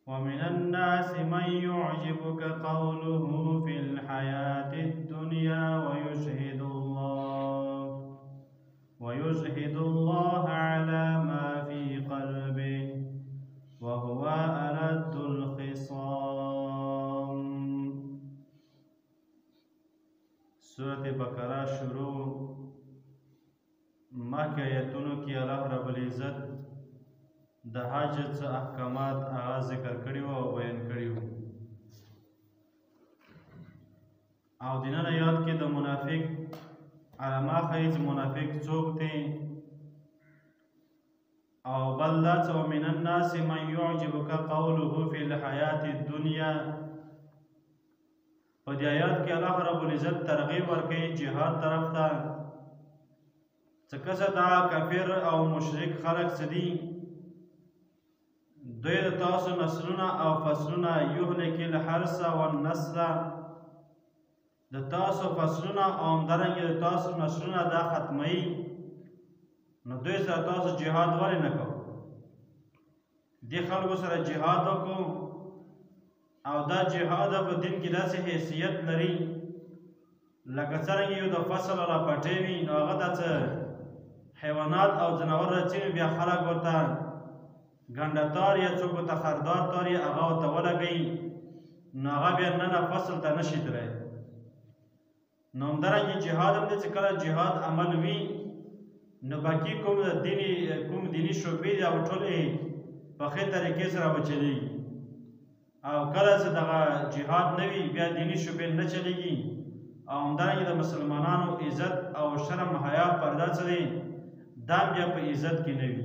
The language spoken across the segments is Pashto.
ومن الناس من يعجبك قوله في الحياة الدنيا ويشهد الله على ما في قلبه وهو ألد الخصام. سورة بقرة شروع مکه آیتونو کې الله رب العزت د حج څه احکامات هغه ذکر کړي وو او بیان کړي وو، او د نن آیات کې د منافق علامه ښیي چې منافق څوک دی، او بل دا چې ومن الناس من يعجبك قوله في الحیات الدنیا. په دې آیات کې الله رب العزت ترغیب ورکوي جهاد طرف ته، چې کسه دا کافر او مشرک خلق څه دي، دوی د تاسو نسلونه او فصلونه یهلک الحرث والنسل، د تاسو فصلونه او همدارنګه د تاسو نسلونه دا ختموي، نو دوی سره تاسو جهاد ولې نه کوو؟ دې خلکو سره جهاد وکړو، او دا جهاد په دین کې داسې حیثیت لري لکه څرنګه یو د فصل را پټې وي، نو هغه دا څه حیوانات او ځناور راچوي، بیا خلک ورته ګنډه یا څوک ورته خردار تاري هغه ورته ولګوي، نو هغه بیا ننه فصل ته نشي تللی. نو همدارنګه جهاد هم دی چې کله جهاد عمل وي، نو باقي کوم دیني شعبې دي هغه ټولې په ښې طریقې سره به چلېږي، او کله چې دغه جهاد نه وي بیا دیني شعبې نه چلېږي، او همدارنګه د مسلمانانو عزت او شرم حیا پرده څه دی دا بیا په عزت کې نه وي.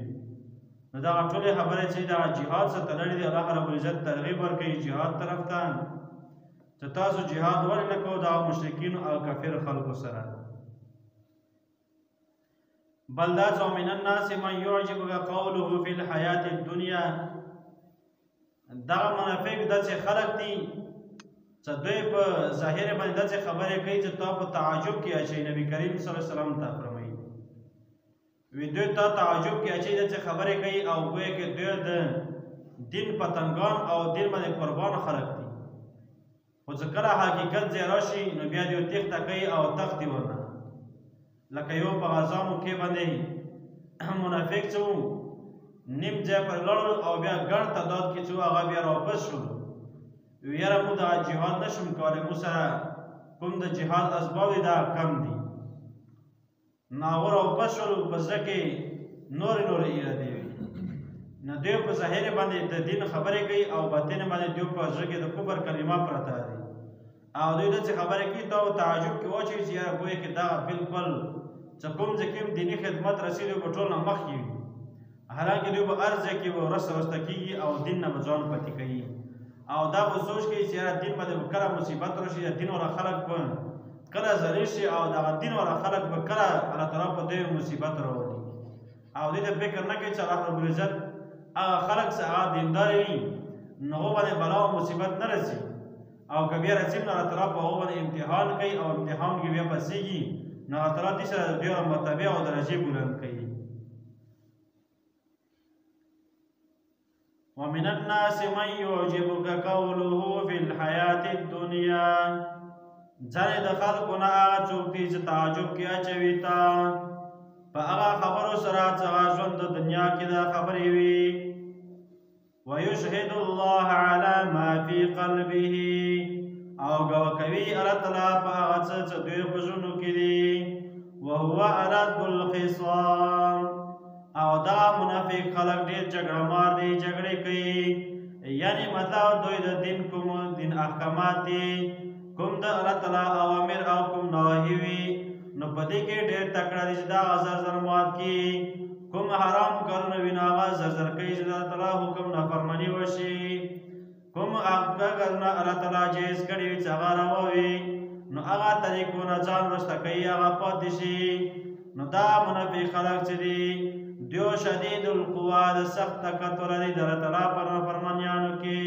نو دغه ټولې خبرې چې دغه جهاد سره تړلې دي، الله رب العزت ترغیب ورکوي جهاد طرف ته، چې تاسو جهاد ولې نه کوو دغه مشرکینو او کافر خلکو سره. بل دا چې ومن الناس من يعجبك قوله في الحیات الدنیا. دغه منافق داسې خلک دي چې دوی په ظاهر باندې داسې خبرې کوي چې تا په تعجب کې اچوي. نبي کریم صلی الله علیه وسلم ته فرمایي وی دوی تا تعجب کې اچوي داسې خبرې کوي، او ګویا کې دوی د دین پتنګان او دین باندې قربان خلک دي، خو چې کله حقیقت ځای راشي نو بیا دوی تېښته کوي او تښتي ورنه. لکه یو په غزا موقع باندې منافق څه وو، نیم ځای پر لړل او بیا ګڼ تعداد کې څه هغه بیا راواپس شول، وی یاره موږ دا جهاد نشم کولی، موږ سره کوم د جهاد اسباب دي دا کم دي، نو هغه راواپس شول، په زړه کې نورې ارادې وي. نو دوی په ظاهر باندې د دین خبرې کوي، او باطن باندې دوی په زړه کې د کفر کلمه پرته دي، او دوی داسې خبرې کوي تا تعجب کې واچوي چې یاره ګویا کې دغه بالکل چې کوم ځای کې دیني خدمت رسېدلی به ټول نه مخکې وي، حالانکې دوی به هر ځای کې به رسته کېږي او دین نه به ځان پاتې کوي، او دا به سوچ کوي چې یاره دین باندې به کله مصیبت راشي، دین والا خلک به کله ذلیل شي، او دغه دین والا خلک به کله الله تعالی په دوی مصیبت راولي، او دوی ته فکر نه کوي چې الله رب العزت هغه خلک چې هغه دیندار وي نو هغو باندې بلا او مصیبت نه رسي، او که بیا رسي نو الله تعالی په هغو باندې امتحان کوي، او امتحان کې بیا پسېږي، نو الله تعالی دې سره ډېره مرتبه او درجې بلند کوي. ومن الناس من يعجبك قوله في الحياة الدنيا. ځینې د خلکو نه هغه څوک دي چې تعجب کې اچوي تا په هغه خبرو سره چې هغه ژوند د دنیا کې دا خبرې وي. ويشهد الله على ما في قلبه. او ګواه کوي الله تعالی په هغه څه چې دوی په زړونو کې دي. وهو ألد الخصام. او دا منافق خلق ډېر جګړه مار دي، جګړې کوي، یعنی مطلب دوی د دین کوم دین احکامات دي، کوم د الله تعالی اوامر او کوم نواهی وي، نو په دې کې ډېر تکړه دي چې دا زر زر مات کړي، کوم حرام کارونه وي نو هغه زر زر کوي چې د الله تعالی حکم نافرماني وشي، کوم هغه کارونه الله تعالی جایز کړي وي چې هغه روا وي نو هغه طریقو نه ځان وروسته کوي، هغه پاتې شي. نو دا منافق خلق چې دي دیو شدید القوا د سخت طاقت ولري د الله تعالی په نافرمانیانو کې.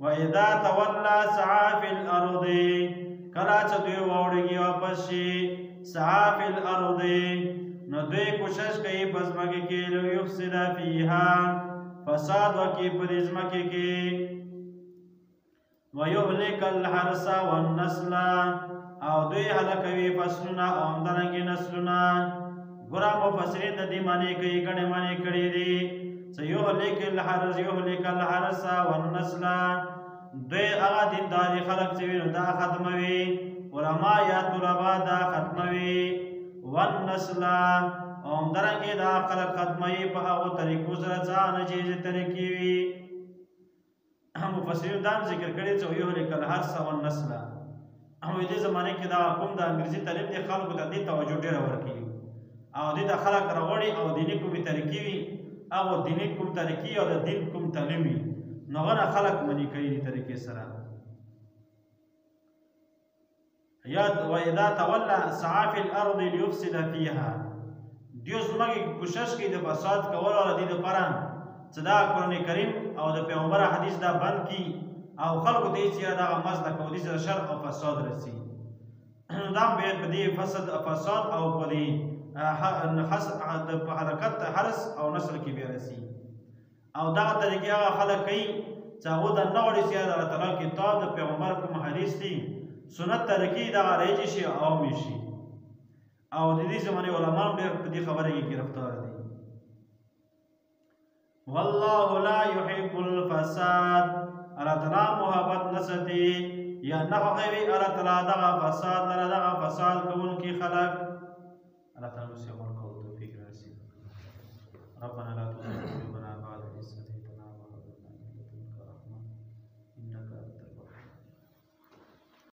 واذا تولى سعى في الارض. کله چې دوی واوړېږي واپس شي سعى في الارض، نو دوی کوشش کوي په ځمکه کې لیفسد فیها، فساد وکي په دې ځمکې کې ويهلك الحرث والنسل او دوی هلاکوي فصلونه او همدارنګې نسلونه. ګوره مفسرین د دې معنی کوي ګڼې معنی کړي دي چې يهلك الحرث والنسل دوی هغه دینداري خلک چې وي نو دا ختموي، علما یا طلبا دا ختموي، والنسل او همدارنګې دا خلک ختموي په هغو طریقو سره څه ناجیزې طریقې وي. مفسرین دا هم ذکر کړي چې يهلك الحرث والنسل او دې زمانه کې دا کوم د انګریزي تعلیم د خلکو ته دې توجه ډېره ورکړي او دې د خلک راوړي او دیني کومې طریقې وي او دیني کوم طریقې او د دین کوم تعلیم وي نو هغه خلک منې کوي دې طریقې سره. یا واذا تولى سعى في الارض ليفسد فيها دیو زمګي کوشش کوي د فساد کول او د دې لپاره چې دا قرآن کریم او د پیغمبر حدیث دا بند کی او خلکو ته چې دا مسلک او د شر او فساد رسی دا به په دې فساد او په دې حرکت حرس او نسل کې به رسی او دا طریقې هغه خلک کوي چې هغه د نوړي چې الله تعالی کتاب د پیغمبر کوم حدیث دي سنت طریقې دا راځي شي او میشي او د دې زمانه علما ډېر په دې خبره کې گرفتار دي. والله لا يحب الفساد الله تعالی محبت نستی یا نه خوښوي الله تعالی دغه فساد لره دغه فساد کوونکي خلک. الله تعالی موږ ته توفیق راکړي. ربنا لا